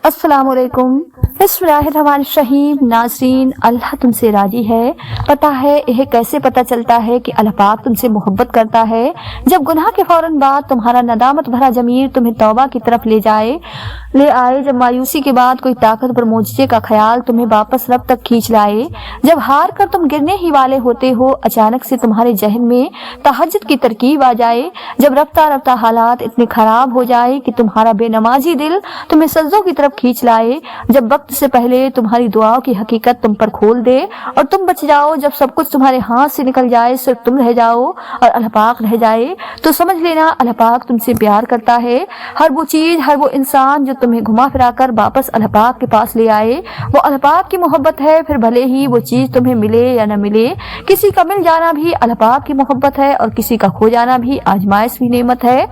अस्सलाम वालेकुम। बिस्मिल्लाहिर्रहमानिर्रहीम। नाज़रीन, अल्लाह तुमसे राजी है। पता है यह कैसे पता चलता है कि अल्लाह पाक तुमसे मोहब्बत करता है? जब गुनाह के फौरन बाद तुम्हारा नदामत भरा ज़मीर तुम्हें तौबा की तरफ ले आए, जब मायूसी के बाद कोई ताकतवर मोजज़े का ख्याल तुम्हें वापस रब तक खींच लाए, जब हार कर तुम गिरने ही वाले होते हो, अचानक से तुम्हारे जहन में तहज्जुद की तरकीब आ जाए, जब रफ्ता रफ्ता हालात इतने खराब हो जाए कि तुम्हारा बेनमाजी दिल तुम्हें सज्जों की तरफ खींच लाए, जब वक्त से पहले तुम्हारी दुआओं की हकीकत तुम पर खोल दे और तुम बच जाओ, जब सब कुछ तुम्हारे हाथ से निकल जाए, सिर्फ तुम रह जाओ और अल्लाह पाक रह जाए, तो समझ लेना अल्लाह पाक तुमसे प्यार करता है। हर वो चीज, हर वो इंसान जो तुम्हें घुमा फिरा कर वापस अल्लाह पाक के पास ले आए, वो अल्लाह पाक की मोहब्बत है। फिर भले ही वो चीज तुम्हें मिले या न मिले, किसी का मिल जाना भी अल्लाह पाक की मोहब्बत है और किसी का खो जाना भी आजमाइश भी नेमत है।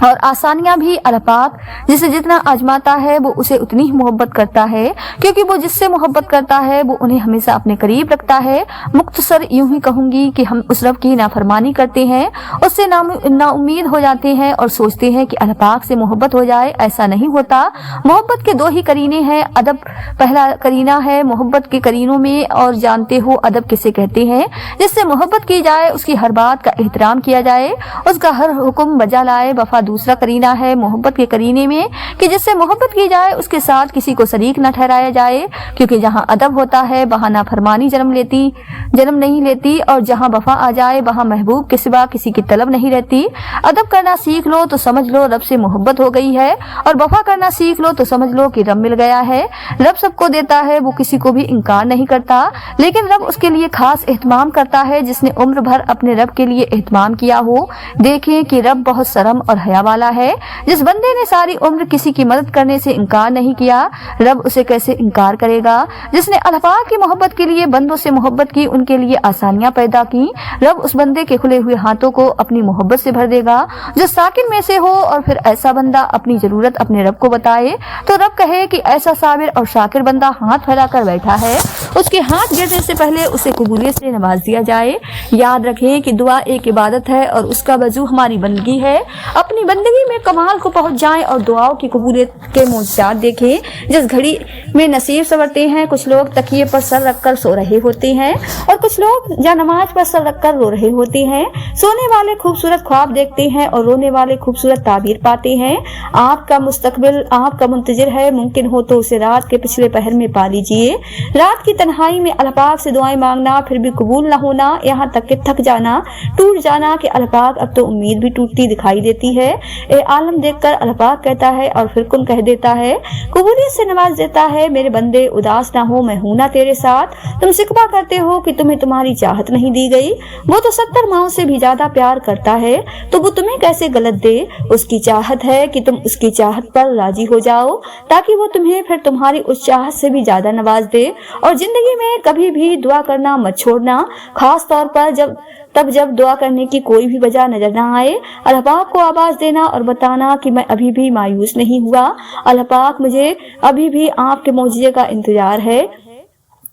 और आसानियां भी अल्लाह पाक जिसे जितना आजमाता है वो उसे उतनी ही मोहब्बत करता है, क्योंकि वो जिससे मोहब्बत करता है वो उन्हें हमेशा अपने करीब रखता है। मुख्तसर यूं ही कहूंगी कि हम उस रब की नाफरमानी करते हैं, उससे नाउम्मीद हो जाते हैं और सोचते हैं कि अल्लाह पाक से मोहब्बत हो जाए। ऐसा नहीं होता। मोहब्बत के दो ही करीने हैं। अदब पहला करीना है मोहब्बत के करीनों में, और जानते हो अदब किसे कहते हैं? जिससे मोहब्बत की जाए, उसकी हर बात का एहतराम किया जाए, उसका हर हुक्म बजा लाए। वफा दूसरा करीना है मोहब्बत के करीने में, कि जिससे मोहब्बत की जाए उसके साथ किसी को शरीक न ठहराया जाए, क्योंकि जहाँ अदब होता है वहाँ नाफरमानी जन्म नहीं लेती, और जहाँ वफा आ जाए वहाँ महबूब के सिवा किसी की तलब नहीं रहती। अदब करना सीख लो तो समझ लो रब से मोहब्बत हो गई है, और वफा करना सीख लो तो समझ लो कि रब मिल गया है। रब सबको देता है, वो किसी को भी इनकार नहीं करता, लेकिन रब उसके लिए खास एहतमाम करता है जिसने उम्र भर अपने रब के लिए एहतमाम किया हो। देखें कि रब बहुत शर्म और हया वाला है। जिस बंदे ने सारी उम्र किसी की मदद करने से इनकार नहीं किया, रब उसे कैसे इनकार करेगा? जिसने अल्लाह पाक की मोहब्बत के लिए बंदों से मोहब्बत की, उनके लिए आसानियां पैदा की, रब उस बंदे के खुले हुए हाथों को अपनी मोहब्बत से भर देगा। जो साकिन में से हो और फिर ऐसा बंदा अपनी जरूरत अपने रब को बताए, तो रब कहे कि ऐसा साबिर और शाकिर बंदा हाथ फैलाकर बैठा है, उसके हाथ गिरने से पहले उसे कबूलियत से नवाज दिया जाए। याद रखें कि दुआ एक इबादत है और उसका वजू हमारी बंदगी है। अपनी बंदगी में कमाल को पहुंच जाएं और दुआओं की कबूलियत के मोजज़ात देखें। जिस घड़ी में नसीब संवरते हैं, कुछ लोग तकिए पर सर रखकर सो रहे होते हैं और कुछ लोग या नमाज पर सर रखकर रो रहे होते हैं। सोने वाले खूबसूरत ख्वाब देखते हैं और रोने वाले खूबसूरत ताबीर पाते हैं। आपका मुस्तकबिल आपका मुंतजिर है, मुमकिन हो तो उसे रात के पिछले पहर में पा लीजिए। रात की तन्हाई में अल्लाह पाक से दुआएं मांगना, फिर भी कबूल न होना, यहाँ तक कि थक जाना, टूट जाना कि अल्लाह पाक अब तो उम्मीद भी टूटती दिखाई देती है। ए आलम देखकर अल्लाह पाक कहता है और फिर कुन कह देता है, कबूलियत से नवाज देता है। मेरे बंदे उदास ना हो, मैं हूं ना तेरे साथ। तुम शिकवा करते हो कि तुम्हें तुम्हारी चाहत नहीं दी गई, वो तो 70 माओं से भी ज्यादा प्यार करता है, तो वो तुम्हें कैसे गलत दे? उसकी चाहत है कि तुम उसकी चाहत पर राजी हो जाओ, ताकि वो तुम्हें फिर तुम्हारी उस चाहत से भी ज्यादा नवाज दे। और जिंदगी में कभी भी दुआ करना मत छोड़ना, खास तौर पर जब दुआ करने की कोई भी वजह नजर ना आए। अल्लाह पाक को आवाज देना और बताना कि मैं अभी भी मायूस नहीं हुआ, अल्लाह पाक मुझे अभी भी आपके मौजज़े का इंतजार है,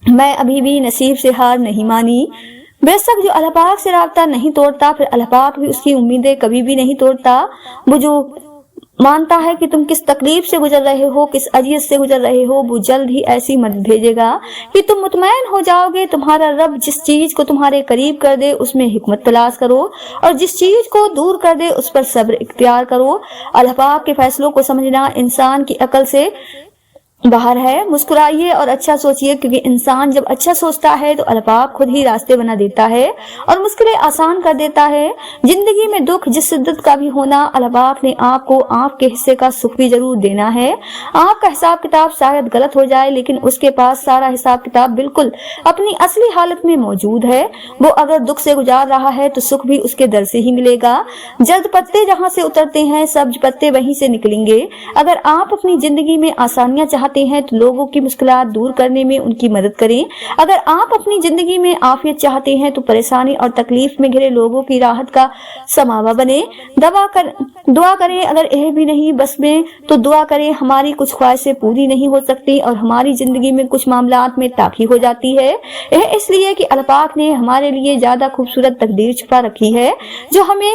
मैं अभी भी नसीब से हार नहीं मानी। बेशक जो अल्लाह पाक से राब्ता नहीं तोड़ता, फिर अल्लाह पाक भी उसकी उम्मीदें कभी भी नहीं तोड़ता। वो जो मानता है कि तुम किस तकलीफ से गुजर रहे हो, किस अजियत से गुजर रहे हो, वो जल्द ही ऐसी मदद भेजेगा कि तुम मुतमैन हो जाओगे। तुम्हारा रब जिस चीज को तुम्हारे करीब कर दे उसमें हिकमत तलाश करो, और जिस चीज को दूर कर दे उस पर सब्र इख्तियार करो। अल्लाह पाक के फैसलों को समझना इंसान की अकल से बाहर है। मुस्कुराइए और अच्छा सोचिए, क्योंकि इंसान जब अच्छा सोचता है तो अल्लाह पाक खुद ही रास्ते बना देता है और मुश्किलें आसान कर देता है। जिंदगी में दुख जिस शिद्दत का भी होना, अल्लाह पाक ने आपको आपके हिस्से का सुख भी जरूर देना है। आपका हिसाब किताब शायद गलत हो जाए, लेकिन उसके पास सारा हिसाब किताब बिल्कुल अपनी असली हालत में मौजूद है। वो अगर दुख से गुजार रहा है तो सुख भी उसके दर से ही मिलेगा। जल्द पत्ते जहाँ से उतरते हैं, सब्ज पत्ते वहीं से निकलेंगे। अगर आप अपनी जिंदगी में आसानियां चाहते हैं तो लोगों की मुश्किलात दूर करने में उनकी मदद करें। अगर आप अपनी जिंदगी में आफियत चाहते हैं तो परेशानी और तकलीफ में घिरे लोगों की राहत का समावा बने। दुआ करें। अगर यह भी नहीं बस में तो दुआ करें। हमारी कुछ ख्वाहिशें पूरी नहीं हो सकती और हमारी जिंदगी में कुछ मामलात में ताखी हो जाती है। यह इसलिए कि अल्लाह पाक ने हमारे लिए ज्यादा खूबसूरत तकदीर छुपा रखी है, जो हमें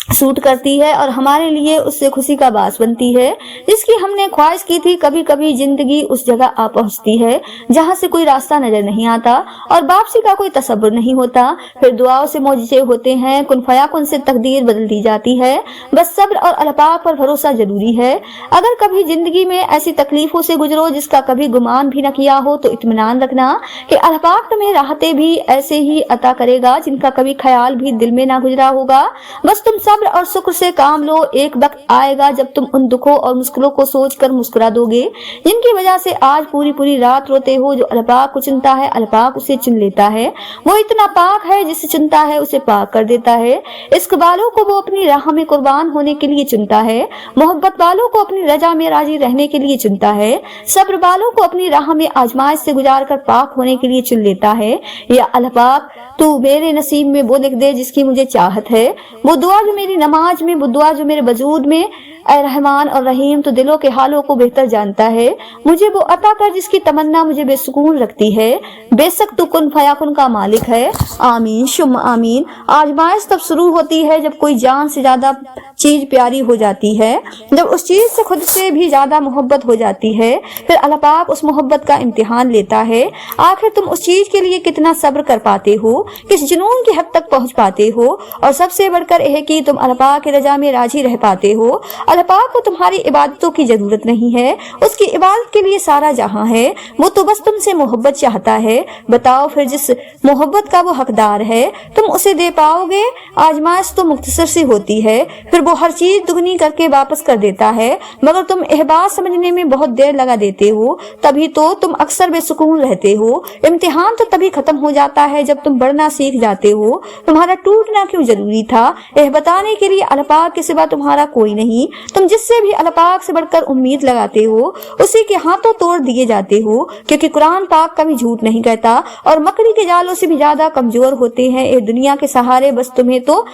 सूट करती है और हमारे लिए उससे खुशी का बास बनती है। जिसकी हमने ख्वाहिश की थी, कभी कभी जिंदगी उस जगह आ पहुंचती है जहां से कोई रास्ता नजर नहीं आता और वापसी का कोई तसव्वुर नहीं होता। फिर दुआओं से मौजज़े होते हैं, कुन फयाकुन से तकदीर बदल दी जाती है। बस सब्र और अल्लाह पाक पर भरोसा जरूरी है। अगर कभी जिंदगी में ऐसी तकलीफों से गुजरो जिसका कभी गुमान भी न किया हो, तो इत्मीनान रखना कि अल्लाह पाक तुम्हें राहतें भी ऐसे ही अता करेगा जिनका कभी ख्याल भी दिल में ना गुजरा होगा। बस तुम सब्र और शुक्र से काम लो। एक वक्त आएगा जब तुम उन दुखों और मुश्किलों को सोचकर मुस्कुरा दोगे जिनकी वजह से आज पूरी पूरी रात रोते हो। जो अल्लाह पाक को चुनता है, अल्लाह पाक उसे चुन लेता है। वो इतना पाक है, जिसे चुनता है उसे पाक कर देता है। इश्क वालों को वो अपनी राह में कुर्बान होने के लिए चुनता है। मोहब्बत वालों को अपनी रजा में राजी रहने के लिए चुनता है। सब्र वालों को अपनी राह में आजमाइश से गुजार कर पाक होने के लिए चुन लेता है। या अल्लाह पाक, तू मेरे नसीब में वो लिख दे जिसकी मुझे चाहत है, वो दुआ जो मेरी नमाज में, वो दुआ जो मेरे वजूद में। ऐ रहमान और रहीम, तो दिलों के हालों को बेहतर जानता है। मुझे वो अता कर जिसकी तमन्ना मुझे बेसुकून रखती है। बेशक तू कुन फयाकुन का मालिक है। आमीन शुम आमीन। आजमाइश तब शुरू होती है जब कोई जान से ज्यादा चीज प्यारी हो जाती है, जब उस चीज से खुद से भी ज्यादा मोहब्बत हो जाती है। फिर अल्लाह पाक उस मोहब्बत का इम्तिहान लेता है। आखिर तुम उस चीज के लिए कितना सब्र कर पाते हो, किस जुनून की हद तक पहुंच पाते हो, और सबसे बढ़कर यह कि तुम अल्लाह पाक की रजा में राजी रह पाते हो। अल्लाह पाक को तुम्हारी इबादतों की जरूरत नहीं है, उसकी इबादत के लिए सारा जहां है। वो तो बस तुमसे मोहब्बत चाहता है। बताओ फिर जिस मोहब्बत का वो हकदार है, तुम उसे दे पाओगे? आजमाइश तो मुख्तसर सी होती है, फिर वो हर चीज दुगनी करके वापस कर देता है। मगर तुम यह बात समझने में बहुत देर लगा देते हो, तभी तो तुम अक्सर बेसुकून रहते हो। इम्तिहान तो तभी खत्म हो जाता है जब तुम बढ़ना सीख जाते हो। तुम्हारा टूटना क्यों जरूरी था, यह बताने के लिए अल्लाह पाक के सिवा तुम्हारा कोई नहीं। तुम जिससे भी अल्लाह पाक से बढ़कर उम्मीद लगाते हो, उसी के हाथों तोड़ दिए जाते हो, क्योंकि कुरान पाक कभी झूठ नहीं कहता और मकड़ी के जालों से भी ज्यादा कमजोर होते हैं। ये दुनिया के सहारे बस तुम्हें तो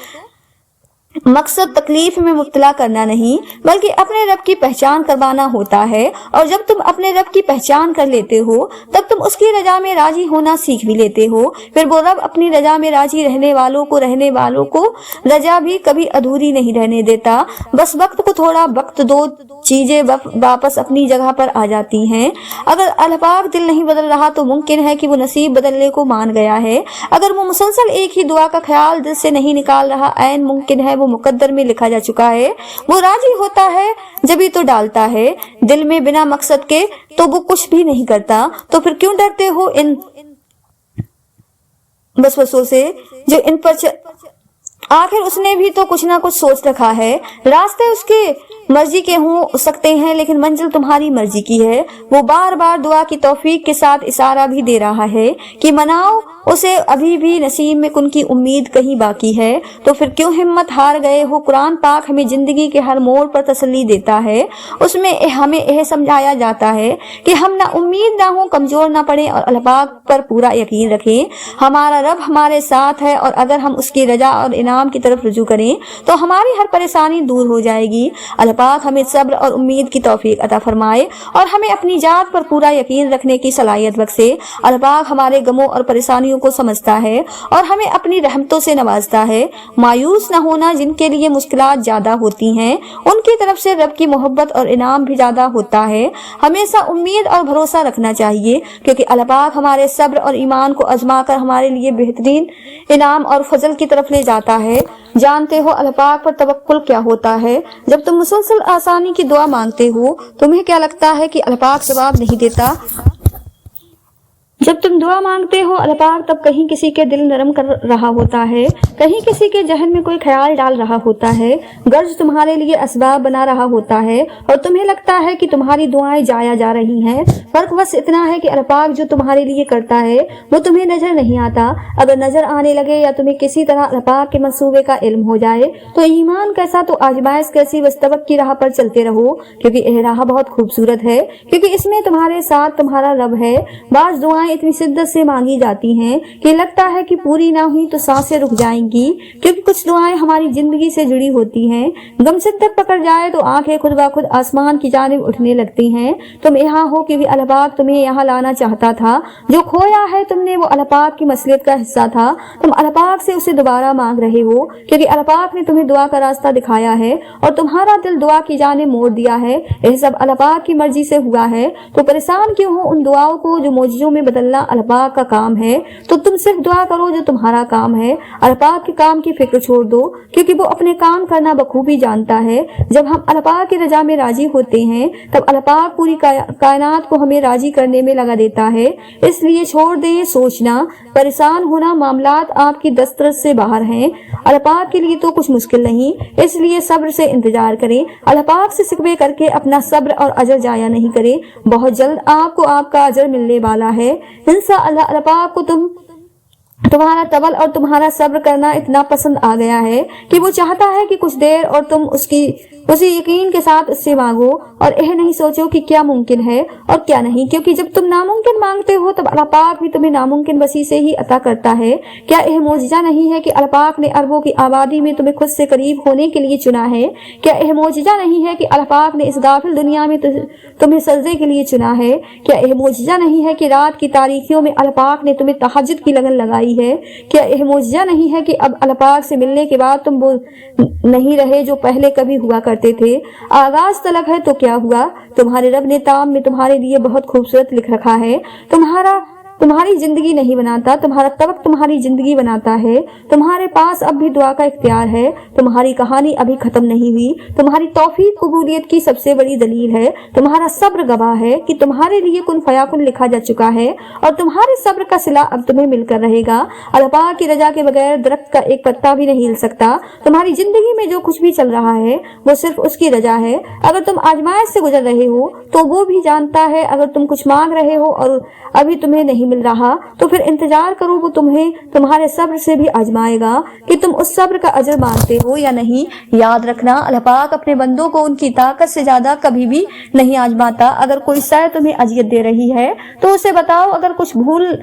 मकसद तकलीफ में मुब्तला करना नहीं, बल्कि अपने रब की पहचान करवाना होता है। और जब तुम अपने रब की पहचान कर लेते हो, तब तुम उसकी रजा में राजी होना सीख भी लेते हो। फिर वो रब अपनी रजा में राजी रहने वालों को रजा भी कभी अधूरी नहीं रहने देता। बस वक्त को थोड़ा वक्त दो, चीजें वापस अपनी जगह पर आ जाती हैं। अगर अल्लाह पाक दिल नहीं बदल रहा, तो मुमकिन है कि वो नसीब बदलने को मान गया है। अगर वो मुसलसल एक ही दुआ का ख्याल दिल से नहीं निकाल रहा, ऐन मुमकिन है वो मुकद्दर में लिखा जा चुका है। वो राजी होता है जब तो डालता है दिल में बिना मकसद के, तो वो कुछ भी नहीं करता। तो फिर क्यों डरते हो इन वसवसों से जो इन पर आखिर उसने भी तो कुछ ना कुछ सोच रखा है। रास्ते उसके मर्जी के हो सकते हैं, लेकिन मंजिल तुम्हारी मर्जी की है। वो बार बार दुआ की तौफीक के साथ इशारा भी दे रहा है कि मनाओ उसे, अभी भी नसीब में उनकी उम्मीद कहीं बाकी है। तो फिर क्यों हिम्मत हार गए हो? कुरान पाक हमें जिंदगी के हर मोड़ पर तसल्ली देता है। उसमें हमें यह समझाया जाता है कि हम ना उम्मीद ना हो, कमजोर ना पड़े और अल्लाह पाक पर पूरा यकीन रखें। हमारा रब हमारे साथ है और अगर हम उसकी रजा और इनाम की तरफ रुजू करें तो हमारी हर परेशानी दूर हो जाएगी। अल्लाह पाक हमें सब्र और उम्मीद की तौफीक अता फरमाए और हमें अपनी जात पर पूरा यकीन रखने की सलाहियत बख्शे। अल्लाह पाक हमारे गमों और परेशानियों को समझता है और हमें अपनी रहमतों से नवाजता है। मायूस न होना, जिनके लिए मुश्किलात ज्यादा होती हैं उनकी तरफ से रब की मोहब्बत और इनाम भी ज्यादा होता है। हमेशा उम्मीद और भरोसा रखना चाहिए, क्योंकि अल्लाह पाक हमारे सब्र और ईमान को आजमा कर हमारे लिए बेहतरीन इनाम और फजल की तरफ ले जाता है। जानते हो अल्लाह पाक पर तवक्कुल क्या होता है? जब तुम मुसलसल आसानी की दुआ मांगते हो, तुम्हें क्या लगता है कि अल्लाह पाक जवाब नहीं देता? जब तुम दुआ मांगते हो, अल्लाह पाक तब कहीं किसी के दिल नरम कर रहा होता है, कहीं किसी के जहन में कोई ख्याल डाल रहा होता है, गर्ज तुम्हारे लिए असबाब बना रहा होता है और तुम्हें लगता है कि तुम्हारी दुआएं जाया जा रही हैं। फर्क बस इतना है कि अल्लाह पाक जो तुम्हारे लिए करता है वो तुम्हें नजर नहीं आता। अगर नजर आने लगे या तुम्हें किसी तरह अल्लाह पाक के मंसूबे का इल्म हो जाए, तो ईमान कैसा तो आजमाइश कैसी, बस तवक्कुल की राह पर चलते रहो, क्योंकि यह राह बहुत खूबसूरत है, क्योंकि इसमें तुम्हारे साथ तुम्हारा रब है। बाज दुआएं दुआएं इतनी शिद्दत से मांगी जाती हैं कि लगता है कि पूरी ना हुई तो सांसें रुक जाएंगी, क्योंकि कुछ दुआएं हमारी जिंदगी से जुड़ी होती हैं। गम शिद्दत पकड़ जाए तो आंखें खुद ब खुद आसमान की जानिब उठने लगती हैं। तुम यहाँ हो क्योंकि अल्लाह पाक तुम्हें यहाँ लाना चाहता था। जो खोया है तुमने वो अल्लाह पाक की मसलियत का हिस्सा था। तुम अल्लाह पाक से उसे दोबारा मांग रहे हो क्योंकि अल्लाह पाक ने तुम्हें दुआ का रास्ता दिखाया है और तुम्हारा दिल दुआ की जानिब मोड़ दिया है। यह सब अल्लाह पाक की मर्जी से हुआ है। तो परेशान क्यों हो उन दुआओं को जो मौजूदों में बदलना अल्लाह पाक का काम है। तो तुम सिर्फ दुआ करो जो तुम्हारा काम है। अल्लाह पाक के काम की फिक्र छोड़ दो क्योंकि वो अपने काम करना बखूबी जानता है। जब हम अल्लाह पाक की रजा में राजी होते हैं तब अल्लाह पाक पूरी कायनात को हमें राजी करने में लगा देता है। इसलिए छोड़ दें सोचना, परेशान होना, मामलात आपकी दस्तरस से बाहर हैं। अल्लाह पाक के लिए तो कुछ मुश्किल नहीं, इसलिए सब्र से इंतजार करें। अल्लाह पाक से सिकवे करके अपना सब्र और अजर जाया नहीं करें। बहुत जल्द आपको आपका अजर मिलने वाला है इंशाअल्लाह। अल्लाह पाक को तुम्हारा तवल और तुम्हारा सब्र करना इतना पसंद आ गया है कि वो चाहता है कि कुछ देर और तुम उसी यकीन के साथ उससे मांगो और यह नहीं सोचो कि क्या मुमकिन है और क्या नहीं, क्योंकि जब तुम नामुमकिन मांगते हो तब अल्लाह पाक भी तुम्हें नामुमकिन वसी से ही अता करता है। क्या यह मौजिजा नहीं है कि अल्लाह पाक ने अरबों की आबादी में तुम्हें खुद से करीब होने के लिए चुना है? क्या यह मौजिजा नहीं है कि अल्लाह पाक ने इस गाफिल दुनिया में तुम्हें सजदे के लिए चुना है? क्या यह मौजिजा नहीं है कि रात की तारीखियों में अल्लाह पाक ने तुम्हें तहज्जुद की लगन लगाई है? क्या यह मौजिजा नहीं है कि अब अल्लाह पाक से मिलने के बाद तुम वो नहीं रहे जो पहले कभी हुआ करते थे? आगाज तलक है तो क्या हुआ? तुम्हारे रब ने ताम में तुम्हारे लिए बहुत खूबसूरत लिख रखा है। तुम्हारी जिंदगी नहीं बनाता, तुम्हारा तवक तुम्हारी जिंदगी बनाता है। तुम्हारे पास अब भी दुआ का इख्तियार है। तुम्हारी कहानी अभी खत्म नहीं हुई। तुम्हारी तौफीक कबूलियत की सबसे बड़ी दलील है। तुम्हारा सब्र गवाह है कि तुम्हारे लिए कुन फयाकुन लिखा जा चुका है और तुम्हारे सब्र का सिला अब तुम्हें मिलकर रहेगा। अल्लाह पाक की रजा के बगैर दरख्त का एक पत्ता भी नहीं हिल सकता। तुम्हारी जिंदगी में जो कुछ भी चल रहा है वो सिर्फ उसकी रजा है। अगर तुम आजमाइश से गुजर रहे हो तो वो भी जानता है। अगर तुम कुछ मांग रहे हो और अभी तुम्हें नहीं मिल रहा तो फिर इंतजार करो, वो तुम्हें तुम्हारे सब्र से भी आजमाएगा कि तुम उस सब्र का अजर मानते हो या नहीं। याद रखना, अल्लाह पाक अपने बंदों को उनकी ताकत से ज्यादा कभी भी नहीं आजमाता। अगर कोई शय तुम्हें अजियत दे रही है तो उसे बताओ। अगर कुछ भूल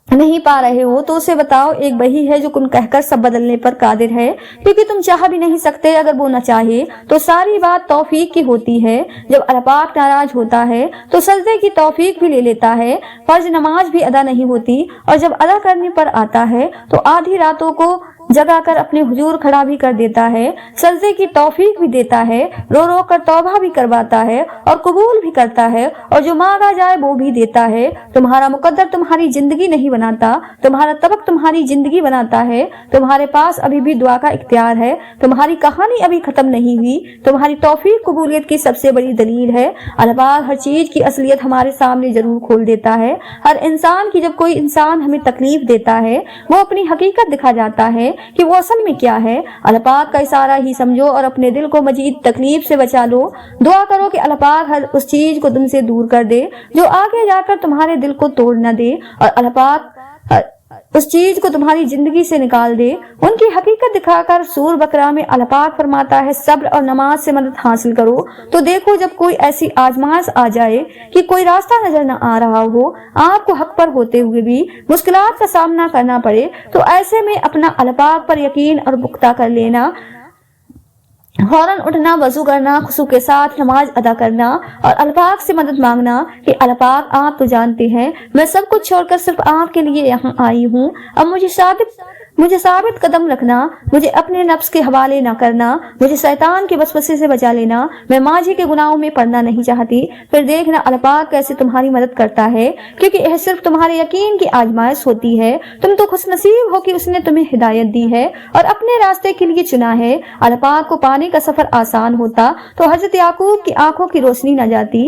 नहीं पा रहे हो तो उसे बताओ, एक वही है जो कुन कहकर सब बदलने पर कादिर है, क्योंकि तुम चाह भी नहीं सकते। अगर वो न चाहे तो सारी बात तौफीक की होती है। जब अल्लाह पाक नाराज होता है तो सजदे की तौफीक भी ले लेता है। फर्ज नमाज भी अदा नहीं होती और जब अदा करने पर आता है तो आधी रातों को जगा कर अपने हुजूर खड़ा भी कर देता है। सजदे की तौफीक भी देता है, रो रो कर तौबा भी करवाता है और कबूल भी करता है और जो मांगा जाए वो भी देता है। तुम्हारा मुकद्दर तुम्हारी जिंदगी नहीं बनाता, तुम्हारा तबक तुम्हारी जिंदगी बनाता है। तुम्हारे पास अभी भी दुआ का इख्तियार है। तुम्हारी कहानी अभी खत्म नहीं हुई। तुम्हारी तौफीक कबूलियत की सबसे बड़ी दलील है। अल्लाह पाक हर चीज की असलियत हमारे सामने जरूर खोल देता है। हर इंसान की जब कोई इंसान हमें तकलीफ देता है वो अपनी हकीकत दिखा जाता है कि वो असल में क्या है। अल्लाह पाक का इशारा ही समझो और अपने दिल को मजीद तकलीफ से बचा लो। दुआ करो कि अल्लाह पाक हर उस चीज को तुमसे दूर कर दे जो आगे जाकर तुम्हारे दिल को तोड़ न दे और अल्लाह पाक उस चीज को तुम्हारी जिंदगी से निकाल दे। उनकी हकीकत दिखाकर सूर बकरा में अल्लाह पाक फरमाता है, सब्र और नमाज से मदद हासिल करो। तो देखो, जब कोई ऐसी आजमाइश आ जाए कि कोई रास्ता नजर न आ रहा हो, आपको हक पर होते हुए भी मुश्किलात का सामना करना पड़े, तो ऐसे में अपना अल्लाह पाक पर यकीन और पुख्ता कर लेना, फौरन उठना, वजू करना, खुशू के साथ नमाज अदा करना और अल्लाह पाक से मदद मांगना कि अल्लाह पाक आप तो जानते हैं मैं सब कुछ छोड़कर सिर्फ आपके लिए यहाँ आई हूँ। अब मुझे साबित कदम रखना, मुझे अपने नफ्स के हवाले न करना, मुझे शैतान के वसवसे से बचा लेना। मैं माजी के गुनाहों में पड़ना नहीं चाहती। फिर देखना अल्लाह पाक कैसे तुम्हारी मदद करता है, क्योंकि यह सिर्फ तुम्हारे यकीन की आजमाइश होती है। तुम तो खुशनसीब हो कि उसने तुम्हें हिदायत दी है और अपने रास्ते के लिए चुना है। अल्लाह पाक को पाने का सफर आसान होता तो हजरत याकूब की आंखों की रोशनी न जाती,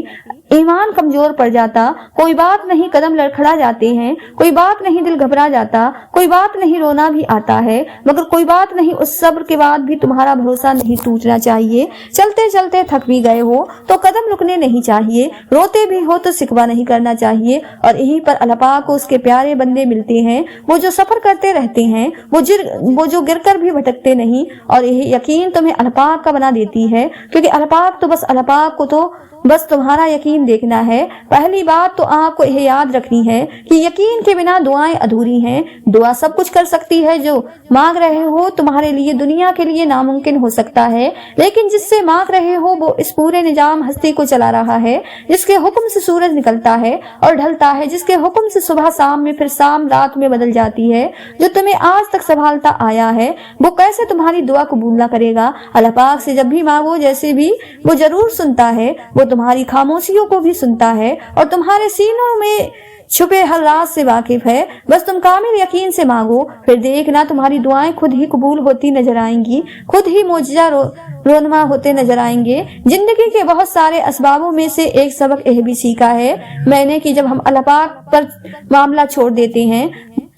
ईमान कमजोर पड़ जाता। कोई बात नहीं, कदम लड़खड़ा जाते हैं, कोई बात नहीं, दिल घबरा जाता, कोई बात नहीं, रोना भी आता है, मगर कोई बात नहीं, उस सब्र के बाद भी तुम्हारा भरोसा नहीं टूटना चाहिए। चलते चलते थक भी गए हो तो कदम रुकने नहीं चाहिए, रोते भी हो तो सिकवा नहीं करना चाहिए। और यहीं पर अल्लाह पाक को उसके प्यारे बंदे मिलते हैं, वो जो सफर करते रहते हैं, वो जो गिरकर भी भटकते नहीं। और यही यकीन तुम्हें अल्लाह पाक का बना देती है, क्योंकि अल्लाह पाक को तो बस तुम्हारा यकीन यकीन देखना है। पहली बात तो आपको यह याद रखनी है कि यकीन के बिना दुआएं अधूरी हैं। दुआ सब कुछ कर सकती है, जो मांग रहे हो तुम्हारे लिए दुनिया के लिए नामुमकिन हो सकता है, लेकिन जिससे मांग रहे हो वो इस पूरे निजाम हस्ती को चला रहा है, जिसके हुक्म से सूरज निकलता है और ढलता है, जिसके हुक्म से सुबह शाम में फिर शाम रात में बदल जाती है, जो तुम्हें आज तक संभालता आया है, वो कैसे तुम्हारी दुआ कबूल ना करेगा। अल्लाह पाक से जब भी मांगो जैसे भी, वो जरूर सुनता है। वो तुम्हारी खामोशियों को भी सुनता है और तुम्हारे सीनों में छुपे हर राज से वाकिफ है। बस तुम कामिल यकीन से मांगो, फिर देखना तुम्हारी दुआएं खुद ही कबूल होती नजर आएंगी, खुद ही मोजजा रोनमा होते नजर आएंगे। जिंदगी के बहुत सारे असबाबों में से एक सबक यह भी सीखा है मैंने कि जब हम अल्लाह पाक पर मामला छोड़ देते हैं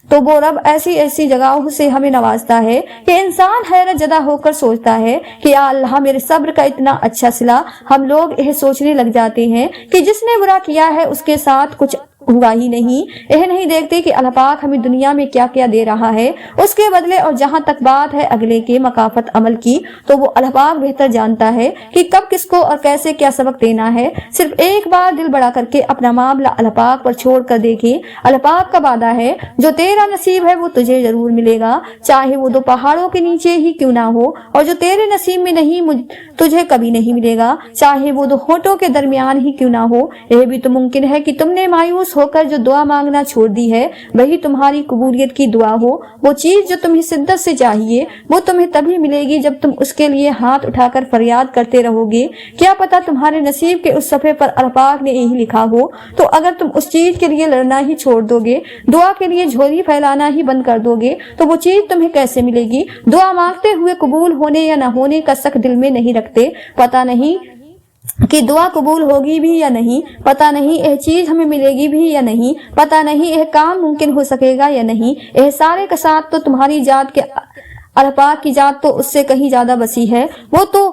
तो वो रब ऐसी ऐसी जगहों से हमें नवाजता है कि इंसान हैरत जदा होकर सोचता है कि या अल्लाह मेरे सब्र का इतना अच्छा सिला। हम लोग यह सोचने लग जाते हैं कि जिसने बुरा किया है उसके साथ कुछ हुआ ही नहीं। यह नहीं देखते कि अल्लाह पाक हमें दुनिया में क्या क्या दे रहा है उसके बदले। और जहाँ तक बात है अगले के मकाफत अमल की, तो वो अल्लाह पाक बेहतर जानता है कि कब किसको और कैसे क्या सबक देना है। सिर्फ एक बार दिल बड़ा करके अपना मामला अल्लाह पाक पर छोड़ कर देखे। अल्लाह पाक का वादा है जो तेरा नसीब है वो तुझे जरूर मिलेगा, चाहे वो दो पहाड़ों के नीचे ही क्यों ना हो, और जो तेरे नसीब में नहीं तुझे कभी नहीं मिलेगा, चाहे वो दो होठों के दरमियान ही क्यों ना हो। यह भी तो मुमकिन है कि तुमने मायूस होकर जो दुआ मांगना छोड़ दी है वही तुम्हारी कबूलियत की दुआ हो। वो चीज जो तुम्हें शिद्दत से चाहिए वो तुम्हें तभी मिलेगी जब तुम उसके लिए हाथ उठाकर फरियाद करते रहोगे। क्या पता तुम्हारे नसीब के उस सफे पर अल्लाह पाक ने यही लिखा हो। तो अगर तुम उस चीज के लिए लड़ना ही छोड़ दोगे, दुआ के लिए झोली फैलाना ही बंद कर दोगे, तो वो चीज तुम्हें कैसे मिलेगी। दुआ मांगते हुए कबूल होने या न होने का शक दिल में नहीं रखते। पता नहीं कि दुआ कबूल होगी भी या नहीं, पता नहीं यह चीज हमें मिलेगी भी या नहीं, पता नहीं यह काम मुमकिन हो सकेगा या नहीं। यह सारे का साथ तो तुम्हारी जात के अल्लाह पाक की जात तो उससे कहीं ज्यादा वसी है। वो तो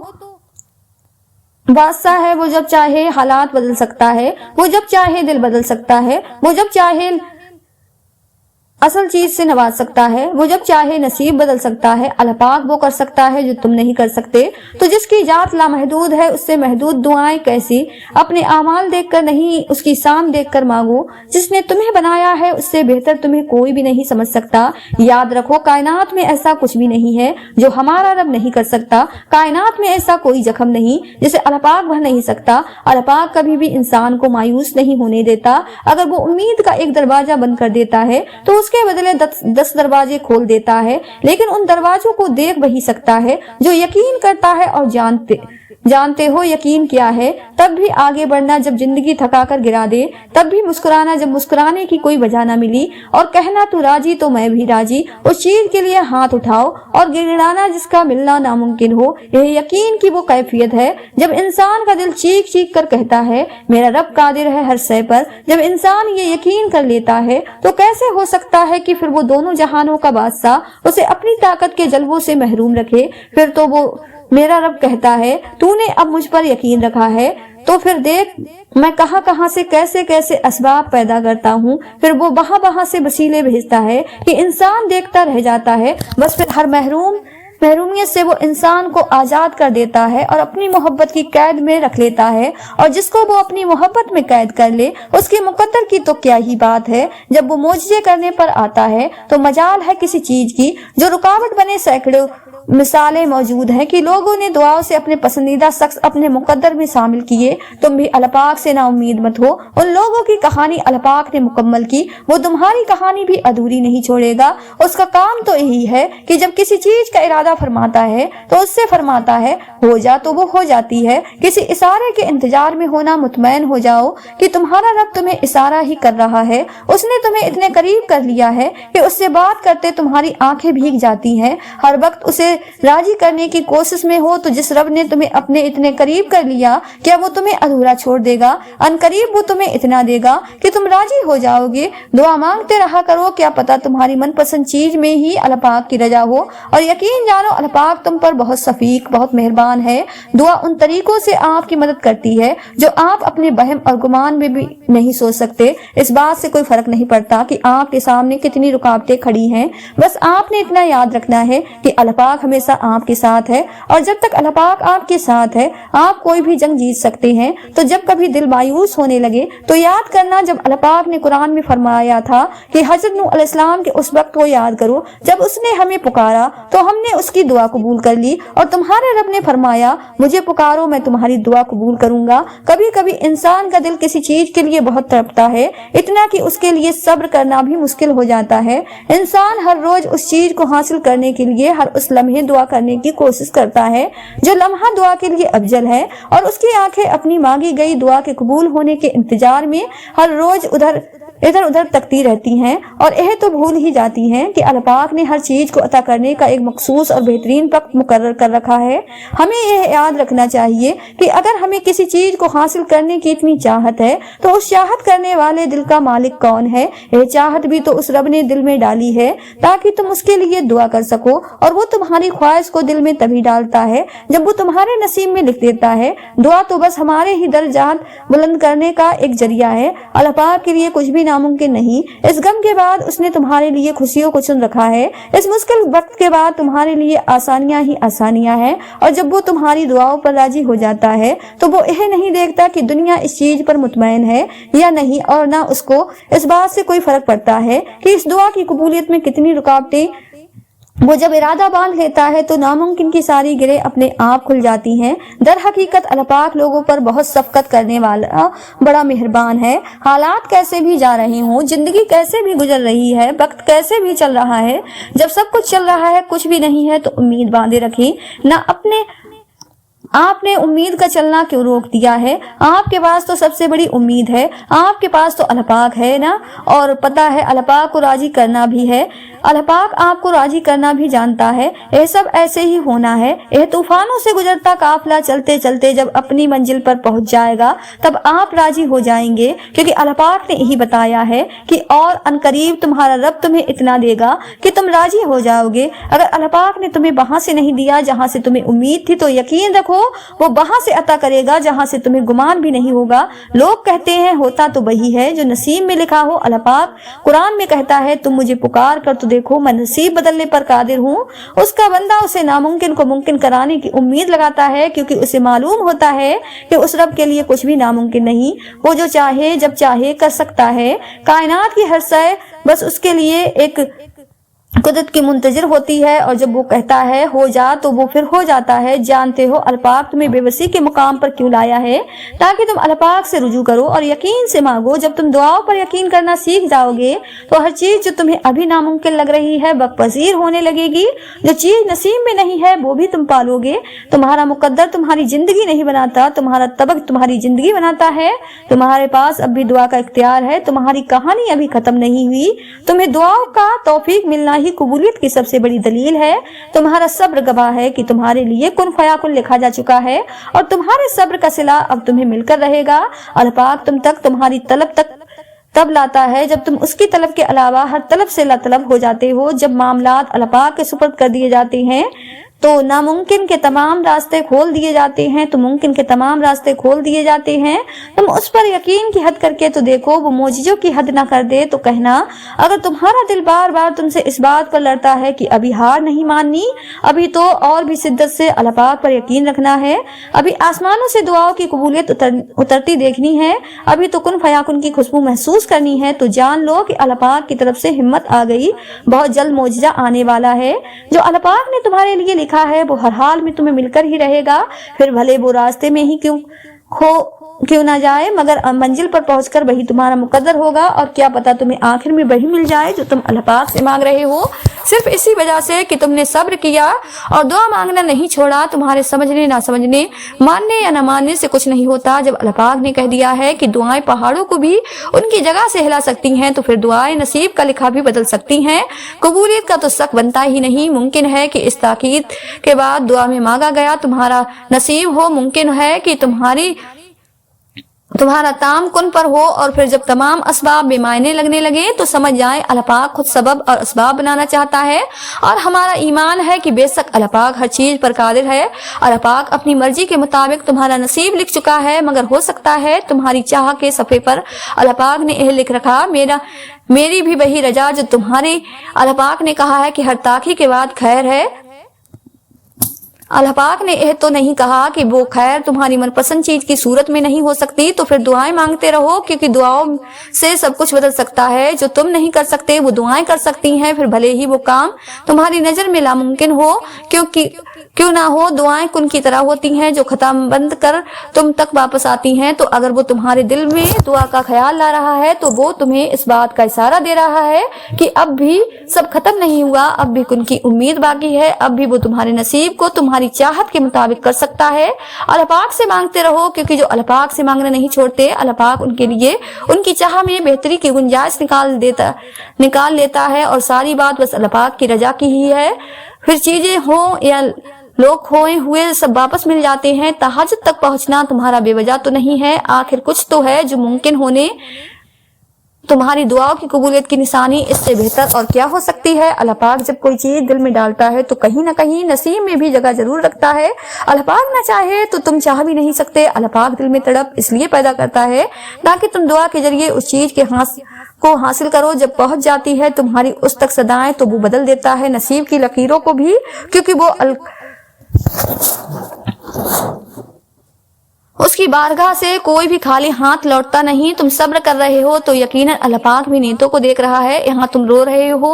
बादशाह है, वो जब चाहे हालात बदल सकता है, वो जब चाहे दिल बदल सकता है, वो जब चाहे असल चीज से नवाज सकता है, वो जब चाहे नसीब बदल सकता है। अल्लाह पाक वो कर सकता है जो तुम नहीं कर सकते। तो जिसकी जात लामहदूद है उससे महदूद दुआएं कैसी। अपने आमाल देखकर नहीं उसकी शान देखकर मांगो। जिसने तुम्हें बनाया है उससे बेहतर तुम्हें कोई भी नहीं समझ सकता। याद रखो कायनात में ऐसा कुछ भी नहीं है जो हमारा रब नहीं कर सकता। कायनात में ऐसा कोई जख्म नहीं जिसे अल्लाह पाक भर नहीं सकता। अल्लाह पाक कभी भी इंसान को मायूस नहीं होने देता। अगर वो उम्मीद का एक दरवाजा बंद कर देता है तो उसके बदले 10 दरवाजे खोल देता है, लेकिन उन दरवाजों को देख वही सकता है जो यकीन करता है। और जानते हो यकीन क्या है। तब भी आगे बढ़ना जब जिंदगी थका कर गिरा दे, तब भी मुस्कुराना जब मुस्कुराने की कोई वजह न मिली, और कहना तू राजी तो मैं भी राजी। उस चीज के लिए हाथ उठाओ और गिड़गिड़ाना जिसका मिलना नामुमकिन हो। यह यकीन की वो कैफियत है जब इंसान का दिल चीख चीख कर कहता है मेरा रब कादिर है हर शय पर। जब इंसान ये यकीन कर लेता है तो कैसे हो सकता है कि फिर वो दोनों जहानों का बादशाह उसे अपनी ताकत के जलवों से महरूम रखे। फिर तो वो मेरा रब कहता है तूने अब मुझ पर यकीन रखा है तो फिर देख मैं कहां कहां से कैसे कैसे असबाब पैदा करता हूँ। फिर वो वहां से वसीले भेजता है कि इंसान देखता रह जाता है। बस फिर हर महरूमियत से वो इंसान को आजाद कर देता है और अपनी मोहब्बत की कैद में रख लेता है। और जिसको वो अपनी मोहब्बत में कैद कर ले उसके मुकद्दर की तो क्या ही बात है। जब वो मोजज़े करने पर आता है तो मजाल है किसी चीज की जो रुकावट बने। सैकड़ों मिसालें मौजूद हैं कि लोगों ने दुआओं से अपने पसंदीदा शख्स अपने मुकद्दर में शामिल किए। तुम भी अल्लाह पाक से ना उम्मीद मत हो। उन लोगों की कहानी अल्लाह पाक ने मुकम्मल की, वो तुम्हारी कहानी भी अधूरी नहीं छोड़ेगा। उसका काम तो यही है कि जब किसी चीज का इरादा फरमाता है तो उससे फरमाता है हो जा तो वो हो जाती है। किसी इशारे के इंतजार में होना, मुतमैन हो जाओ कि तुम्हारा रब तुम्हें इशारा ही कर रहा है। उसने तुम्हें इतने करीब कर लिया है कि उससे बात करते तुम्हारी आंखें भीग जाती हैं। हर वक्त उसे राजी करने की कोशिश में हो तो जिस रब ने तुम्हें अपने इतने करीब कर लिया क्या वो तुम्हें अधूरा छोड़ देगा। अनकरीब वो तुम्हें इतना देगा कि तुम राजी हो जाओगे। दुआ मांगते रहा करो, क्या पता तुम्हारी मनपसंद चीज में ही अल्लाह पाक की रजा हो। और यकीन जानो अल्लाह पाक तुम पर बहुत शफीक बहुत मेहरबान है। दुआ उन तरीकों से आपकी मदद करती है जो आप अपने बहम और गुमान में भी नहीं सोच सकते। इस बात से कोई फर्क नहीं पड़ता कि आपके सामने कितनी रुकावटें खड़ी हैं। बस आपने इतना याद रखना है कि अल्लाह पाक پاک ہمیشہ آپ کے ساتھ ہے، اور جب تک اللہ پاک آپ کے ساتھ ہے آپ کوئی بھی جنگ جیت سکتے ہیں۔ تو جب کبھی دل مایوس ہونے لگے تو یاد کرنا جب اللہ پاک نے قرآن میں فرمایا تھا کہ حضرت نوح علیہ السلام کے اس وقت کو یاد کرو جب اس نے ہمیں پکارا تو ہم نے اس کی دعا قبول کر لی، اور تمہارے رب نے فرمایا مجھے پکارو میں تمہاری دعا قبول کروں گا۔ کبھی کبھی انسان کا دل کسی چیز کے لیے بہت تڑپتا ہے، اتنا کہ اس کے لیے صبر کرنا بھی مشکل ہو جاتا ہے۔ انسان ہر روز اس چیز کو حاصل کرنے کے لیے ہر اس لمحے دعا کرنے کی کوشش کرتا ہے جو لمحہ دعا کے لیے افضل ہے، اور اس کی آنکھیں اپنی مانگی گئی دعا کے قبول ہونے کے انتظار میں ہر روز ادھر ادھر تکتی رہتی ہیں، اور یہ تو بھول ہی جاتی ہیں کہ اللہ پاک نے ہر چیز کو عطا کرنے کا ایک مخصوص اور بہترین وقت مقرر کر رکھا ہے۔ ہمیں یہ یاد رکھنا چاہیے کہ اگر ہمیں کسی چیز کو حاصل کرنے کی اتنی چاہت ہے تو اس چاہت کرنے والے دل کا مالک کون ہے؟ یہ چاہت بھی تو اس رب نے دل میں ڈالی ہے تاکہ تم اس کے لیے دعا کر سکو، اور وہ تمہاری خواہش کو دل میں تبھی ڈالتا ہے جب وہ تمہارے نصیب میں لکھ دیتا ہے۔ دعا تو بس ہمارے ہی درجات بلند کرنے کا ایک ذریعہ ہے، اللہ پاک کے لیے کچھ بھی ناممکن نہیں۔ اس غم کے بعد اس نے تمہارے لیے خوشیوں کو چن رکھا ہے، اس مشکل وقت کے بعد تمہارے لیے آسانیاں ہی آسانیاں ہیں، اور جب وہ تمہاری دعاؤں پر راضی ہو جاتا ہے تو وہ یہ نہیں دیکھتا کہ دنیا اس چیز پر مطمئن ہے یا نہیں، اور نہ اس کو اس بات سے کوئی فرق پڑتا ہے کہ اس دعا کی قبولیت میں کتنی رکاوٹیں۔ وہ جب ارادہ باندھ لیتا ہے تو ناممکن کی ساری گرہیں اپنے آپ کھل جاتی ہیں۔ در حقیقت اللہ پاک لوگوں پر بہت شفقت کرنے والا بڑا مہربان ہے۔ حالات کیسے بھی جا رہے ہوں، زندگی کیسے بھی گزر رہی ہے، وقت کیسے بھی چل رہا ہے، جب سب کچھ چل رہا ہے کچھ بھی نہیں ہے تو امید باندھے رکھیں نہ آپ نے امید کا چلنا کیوں روک دیا ہے؟ آپ کے پاس تو سب سے بڑی امید ہے، آپ کے پاس تو اللہ پاک ہے نا، اور پتہ ہے اللہ پاک کو راضی کرنا بھی ہے، اللہ پاک آپ کو راضی کرنا بھی جانتا ہے۔ یہ سب ایسے ہی ہونا ہے۔ یہ طوفانوں سے گزرتا قافلہ چلتے چلتے جب اپنی منزل پر پہنچ جائے گا تب آپ راضی ہو جائیں گے، کیونکہ اللہ پاک نے یہی بتایا ہے کہ اور عنقریب تمہارا رب تمہیں اتنا دے گا کہ تم راضی ہو جاؤ گے۔ اگر اللہ پاک نے تمہیں وہاں سے نہیں دیا جہاں سے تمہیں امید تھی تو یقین رکھو وہ وہاں سے عطا کرے گا جہاں سے تمہیں گمان بھی نہیں ہوگا۔ لوگ کہتے ہیں ہوتا تو وہی ہے جو نصیب میں لکھا ہو۔ اللہ پاک قرآن میں کہتا ہے تم مجھے پکار کر تو دیکھو میں نصیب بدلنے پر قادر ہوں۔ اس کا بندہ اسے ناممکن کو ممکن کرانے کی امید لگاتا ہے، کیونکہ اسے معلوم ہوتا ہے کہ اس رب کے لیے کچھ بھی ناممکن نہیں۔ وہ جو چاہے جب چاہے کر سکتا ہے۔ کائنات کی ہر شے بس اس کے لیے ایک قدرت کی منتظر ہوتی ہے، اور جب وہ کہتا ہے ہو جا تو وہ پھر ہو جاتا ہے۔ جانتے ہو اللہ پاک تمہیں بے بسی کے مقام پر کیوں لایا ہے؟ تاکہ تم اللہ پاک سے رجوع کرو اور یقین سے مانگو۔ جب تم دعاؤں پر یقین کرنا سیکھ جاؤ گے تو ہر چیز جو تمہیں ابھی ناممکن لگ رہی ہے وقت پذیر ہونے لگے گی۔ جو چیز نصیب میں نہیں ہے وہ بھی تم پالو گے۔ تمہارا مقدر تمہاری زندگی نہیں بناتا، تمہارا طبق تمہاری زندگی بناتا ہے۔ تمہارے پاس اب بھی دعا کا اختیار ہے، تمہاری کہانی ابھی ختم نہیں ہوئی۔ تمہیں دعاؤں کا توفیق ملنا ہی قبولیت کی سب سے بڑی دلیل ہے۔ تمہارا صبر گواہ ہے کہ تمہارے لیے کن فیکن لکھا جا چکا ہے، اور تمہارے صبر کا صلہ اب تمہیں مل کر رہے گا۔ اللہ پاک تم تک تمہاری طلب تک تب لاتا ہے جب تم اس کی طلب کے علاوہ ہر طلب سے لاطلب ہو جاتے ہو۔ جب معاملات اللہ پاک کے سپرد کر دیے جاتے ہیں تو ناممکن کے تمام راستے کھول دیے جاتے ہیں، تو ممکن کے تمام راستے کھول دیے جاتے ہیں۔ تم اس پر یقین کی حد کر کے تو دیکھو، وہ معجزوں کی حد نہ کر دے تو کہنا۔ اگر تمہارا دل بار بار تم سے اس بات پر لڑتا ہے کہ ابھی ہار نہیں ماننی، ابھی تو اور بھی شدت سے اللہ پاک پر یقین رکھنا ہے، ابھی آسمانوں سے دعاؤں کی قبولیت اترتی دیکھنی ہے، ابھی تو کن فیکن کی خوشبو محسوس کرنی ہے، تو جان لو کہ اللہ پاک کی طرف سے ہمت آ گئی، بہت جلد معجزہ آنے والا ہے۔ جو اللہ پاک نے تمہارے لیے لکھا ہے وہ ہر حال میں تمہیں مل کر ہی رہے گا، پھر بھلے وہ راستے میں ہی کیوں نہ جائے، مگر منزل پر پہنچ کر وہی تمہارا مقدر ہوگا، اور کیا پتا تمہیں آخر میں وہی مل جائے جو تم اللہ پاک سے مانگ رہے ہو، صرف اسی وجہ سے کہ تم نے صبر کیا اور دعا مانگنا نہیں چھوڑا۔ تمہارے سمجھنے نہ سمجھنے، ماننے یا نہ ماننے سے کچھ نہیں ہوتا۔ جب اللہ پاک نے کہہ دیا ہے کہ دعائیں پہاڑوں کو بھی ان کی جگہ سے ہلا سکتی ہیں، تو پھر دعائیں نصیب کا لکھا بھی بدل سکتی ہیں۔ قبولیت کا تو شک بنتا ہی نہیں۔ ممکن ہے کہ اس تاکید کے بعد دعا میں مانگا گیا تمہارا نصیب ہو، ممکن ہے کہ تمہارا تام کن پر ہو، اور پھر جب تمام اسباب بے معنی لگنے لگے تو سمجھ جائیں اللہ پاک خود سبب اور اسباب بنانا چاہتا ہے۔ اور ہمارا ایمان ہے کہ بے شک اللہ پاک ہر چیز پر قادر ہے۔ اللہ پاک اپنی مرضی کے مطابق تمہارا نصیب لکھ چکا ہے، مگر ہو سکتا ہے تمہاری چاہ کے صفحے پر اللہ پاک نے یہ لکھ رکھا میری بھی وہی رجا جو تمہاری۔ اللہ پاک نے کہا ہے کہ ہر تاخیر کے بعد خیر ہے۔ अल्लाह पाक ने यह तो नहीं कहा कि वो खैर तुम्हारी मनपसंद चीज की सूरत में नहीं हो सकती, तो फिर दुआएं मांगते रहो, क्योंकि दुआओं से सब कुछ बदल सकता है। जो तुम नहीं कर सकते वो दुआएं कर सकती हैं, फिर भले ही वो काम तुम्हारी नजर में नामुमकिन हो क्यों ना हो। दुआएं कुन की तरह होती हैं जो खत्म बंद कर तुम तक वापस आती हैं। तो अगर वो तुम्हारे दिल में दुआ का ख्याल ला रहा है तो वो तुम्हें इस बात का इशारा दे रहा है कि अब भी सब खत्म नहीं हुआ, अब भी कुन की उम्मीद बाकी है, अब भी वो तुम्हारे नसीब को तुम्हारी चाहत के मुताबिक कर सकता है। अल्लाह पाक से मांगते रहो, क्योंकि जो अल्लाह पाक से मांगना नहीं छोड़ते, अल्लाह पाक उनके लिए उनकी चाह में बेहतरी की गुंजाइश निकाल लेता है। और सारी बात बस अल्लाह पाक की रजा की ही है। फिर चीजें हो या लोग खोए हुए सब वापस मिल जाते हैं। तहज्जुद तक पहुंचना तुम्हारा बेवजह तो नहीं है, आखिर कुछ तो है जो मुमकिन होने तुम्हारी दुआओं की कबूलियत की निशानी इससे बेहतर और क्या हो सकती है। अल्लाह पाक जब कोई चीज दिल में डालता है तो कहीं ना कहीं नसीब में भी जगह जरूर रखता है। अल्लाह पाक ना चाहे तो तुम चाह भी नहीं सकते। अल्लाह पाक दिल में तड़प इसलिए पैदा करता है ताकि तुम दुआ के जरिए उस चीज के को हासिल करो। जब पहुंच जाती है तुम्हारी उस तक सदाएं तो वो बदल देता है नसीब की लकीरों को भी, क्योंकि वो उसकी बारगाह से कोई भी खाली हाथ लौटता नहीं। तुम सब्र कर रहे हो तो यकीनन अल्लाह पाक भी नीयतों को देख रहा है। यहाँ तुम रो रहे हो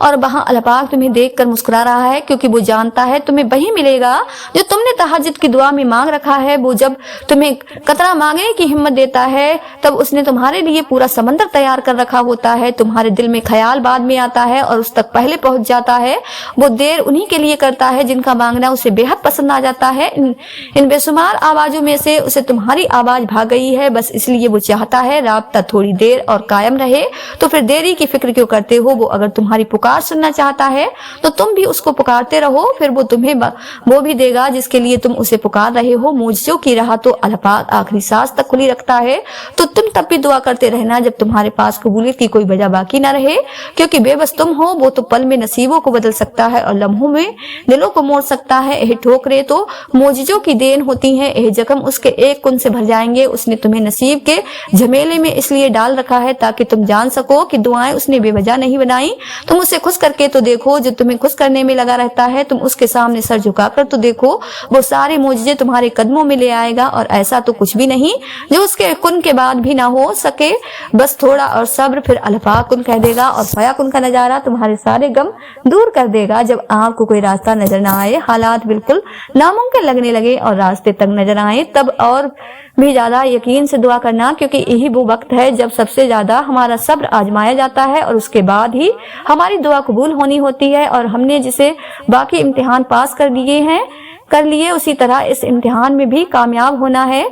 और वहाँ अल्लाह पाक तुम्हें देखकर मुस्कुरा रहा है, क्योंकि वो जानता है तुम्हें वही मिलेगा जो तुमने तहज्जुद की दुआ में मांग रखा है। वो जब तुम्हें कतरा मांगने की हिम्मत देता है तब उसने तुम्हारे लिए पूरा समंदर तैयार कर रखा होता है। तुम्हारे दिल में ख्याल बाद में आता है और उस तक पहले पहुंच जाता है। वो देर उन्हीं के लिए करता है जिनका मांगना उसे बेहद पसंद आ जाता है। इन बेशुमार आवाजों में से उसे तुम्हारी आवाज भाग गई है, बस इसलिए वो चाहता है राब्ता थोड़ी देर और कायम रहे। तो फिर देरी की फिक्र क्यों करते हो? वो अगर तुम्हारी पुकार सुनना चाहता है तो तुम भी उसको पुकारते रहो, फिर वो तुम्हें वो भी देगा जिसके लिए तुम उसे पुकार रहे हो। मुझजों की राह तो अल्लाह पाक आखिरी सांस तक खुली रखता है, तो तुम तब भी दुआ करते रहना जब तुम्हारे पास कबूलियत की कोई वजह बाकी न रहे, क्योंकि बेबस तुम हो। वो तो पल में नसीबों को बदल सकता है और लम्हों में दिलों को मोड़ सकता है। यह ठोकरें तो मुझजों की देन होती हैं, यह जख्म उसके एक कुन से भर जाएंगे। उसने तुम्हें नसीब के झमेले में इसलिए डाल रखा है ताकि तुम जान सको कि दुआएं उसने बेवजह नहीं बनाई। तुम उसे खुश करके तो देखो, जो तुम्हें खुश करने में लगा रहता है। तुम उसके सामने सर झुकाकर तो देखो, वो सारे मुझे तुम्हारे कदमों में ले आएगा। और ऐसा तो कुछ भी नहीं जो उसके कुन के बाद भी ना हो सके, बस थोड़ा और सब्र, फिर अल्लाह पाक कुन कह देगा और फया कुन का नजारा तुम्हारे सारे गम दूर कर देगा। जब आपको कोई रास्ता नजर ना आए, हालात बिल्कुल नामुमकिन लगने लगे और रास्ते तक नजर आए, तब और भी ज्यादा यकीन से दुआ करना, क्योंकि यही वो वक्त है जब सबसे ज्यादा हमारा सब्र आजमाया जाता है और उसके बाद ही हमारी दुआ कबूल होनी होती है। और हमने जिसे बाकी इम्तिहान पास कर लिए उसी तरह इस इम्तिहान में भी कामयाब होना है।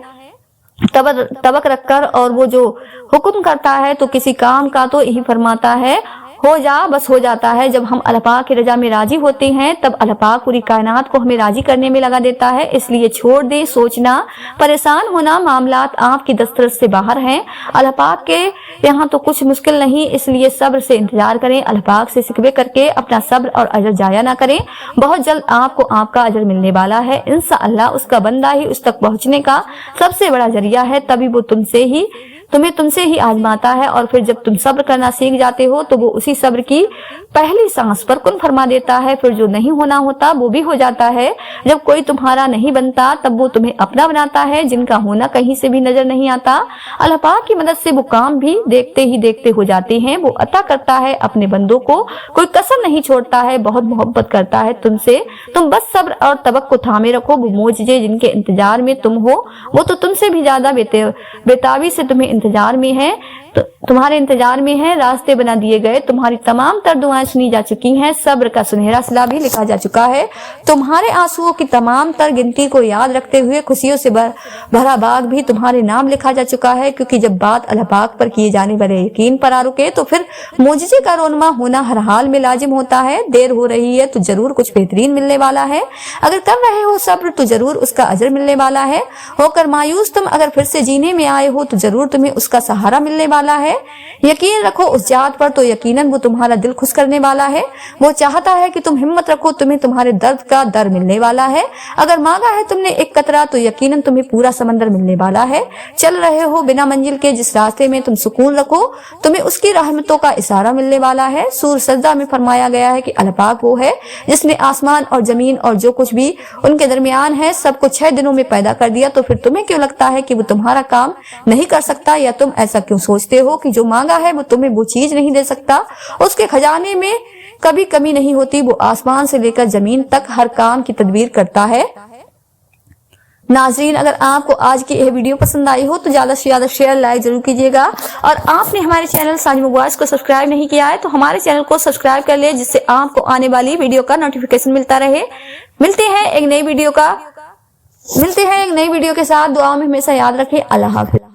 तवक रखकर, और वो जो हुक्म करता है तो किसी काम का तो यही फरमाता है, हो जा बस हो जाता है। जब हम अल्लाह पाक की रजा में राजी होते हैं तब अल्लाह पाक पूरी कायनात को हमें राजी करने में लगा देता है। इसलिए छोड़ दे सोचना, परेशान होना, मामलात आपकी दस्तरस से बाहर हैं। अल्लाह पाक के यहाँ तो कुछ मुश्किल नहीं, इसलिए सब्र से इंतजार करें। अल्लाह पाक से सिकवे करके अपना सब्र और अजर जाया ना करें। बहुत जल्द आपको आपका अजर मिलने वाला है। इंशाअल्लाह उसका बंदा ही उस तक पहुँचने का सबसे बड़ा जरिया है। तभी वो तुम्हें तुमसे ही आजमाता है, और फिर जब तुम सब्र करना सीख जाते हो तो वो उसी सब्र की पहली सांस पर कुन फरमा देता है। फिर जो नहीं होना होता वो भी हो जाता है। जब कोई तुम्हारा नहीं बनता तब वो तुम्हें अपना बनाता है, जिनका होना कहीं से भी नजर नहीं आता। अल्लाह पाक की मदद से वो काम भी देखते ही देखते हो जाते हैं। वो अता करता है अपने बंदों को, कोई कसर नहीं छोड़ता है, बहुत मोहब्बत करता है तुमसे। तुम बस सब्र और तवक्कुल को थामे रखो। वो मोजजे जिनके इंतजार में तुम हो वो तो तुमसे भी ज्यादा बेताबी से इंतजार में है, तो तुम्हारे इंतजार में है। रास्ते बना दिए गए, तुम्हारी तमाम तर दुआएं सुनी जा चुकी हैं, सब्र का सुनहरा सिला भी लिखा जा चुका है। तुम्हारे आंसुओं की तमाम तर गिनती को याद रखते हुए खुशियों से भरा बाग भी तुम्हारे नाम लिखा जा चुका है। क्योंकि जब बात अल्लाह पाक पर किए जाने वाले यकीन पर आ रुके तो फिर मुझे का रोनमा होना हर हाल में लाजिम होता है। देर हो रही है तो जरूर कुछ बेहतरीन मिलने वाला है। अगर कर रहे हो सब्र तो जरूर उसका अजर मिलने वाला है। होकर मायूस तुम अगर फिर से जीने में आए हो तो जरूर तुम्हें उसका सहारा मिलने वाला वाला है। यकीन रखो उस जात पर तो यकीनन वो तुम्हारा दिल खुश करने वाला है। वो चाहता है कि तुम हिम्मत रखो, तुम्हें तुम्हारे दर्द का दर मिलने वाला है। अगर मांगा है तुमने एक कतरा तो यकीनन तुम्हें पूरा समंदर मिलने वाला है। चल रहे हो बिना मंजिल के जिस रास्ते में तुम सुकून रखो, तुम्हें उसकी रहमतों का इशारा मिलने वाला है। सूरह सजदा में फरमाया गया है कि अल्लाह पाक वो है जिसने आसमान और जमीन और जो कुछ भी उनके दरमियान है सबको 6 दिनों में पैदा कर दिया। तो फिर तुम्हें क्यों लगता है कि वो तुम्हारा काम नहीं कर सकता, या तुम ऐसा क्यों सोचते हो कि जो मांगा है वो तुम्हें वो चीज नहीं दे सकता। उसके खजाने में कभी कमी नहीं होती, वो आसमान से लेकर जमीन तक हर काम की तदबीर करता है। नाज़रीन, अगर आपको आज की यह वीडियो पसंद आई हो तो ज्यादा से ज्यादा शेयर लाइक जरूर कीजिएगा, और आपने हमारे चैनल साजिद मुबारक को सब्सक्राइब नहीं किया है तो हमारे चैनल को सब्सक्राइब कर ले, जिससे आपको आने वाली वीडियो का नोटिफिकेशन मिलता रहे। मिलते हैं एक नई वीडियो के साथ। दुआ में हमेशा याद रखें। अल्लाह हाफिज़।